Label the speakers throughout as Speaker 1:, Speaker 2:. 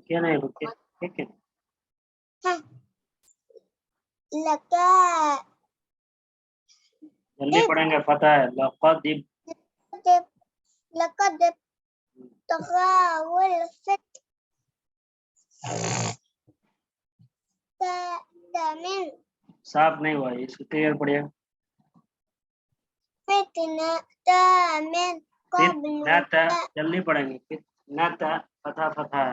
Speaker 1: क्या नहीं रुके ठीक है
Speaker 2: लका
Speaker 1: जल्दी पढ़ेंगे पता है लक़द
Speaker 2: लक़द तग़ावल फ़ितमिन
Speaker 1: साफ नहीं हुआ इसको क्लियर पढ़िए
Speaker 2: फ़ितनतमिन क़ब्लु
Speaker 1: फितनता जल्दी पढ़ेंगे फितनता फथा फथा है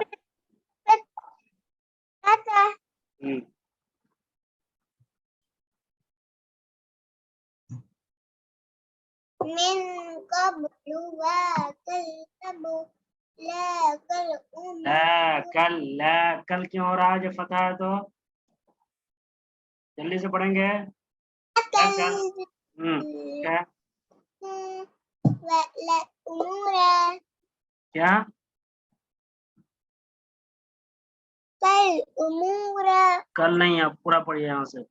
Speaker 2: मिन क़ब्लु व कज़्ज़बू
Speaker 1: ला कल क्यों हो रहा है जो फथा है तो जल्दी से पढ़ेंगे क्या क्या कल नहीं आप पूरा पढ़िए यहाँ से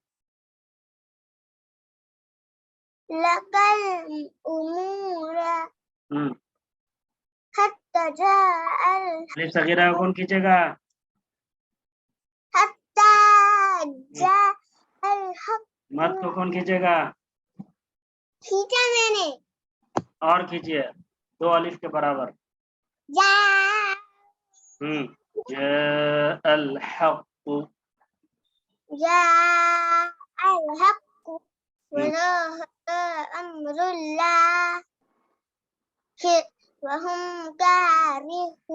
Speaker 2: लकल उमूरा हत्ता जाअल
Speaker 1: अलिफ सगीरा कौन खींचेगा
Speaker 2: हत्ता जाअल हक
Speaker 1: मत को कौन खींचेगा
Speaker 2: खींचा मैंने
Speaker 1: और खींचिए दो अलिफ के बराबर
Speaker 2: जा
Speaker 1: जाअल हक
Speaker 2: जाअल हक वज़ाहक़ अम्रुल्लाह वहुम कारिहून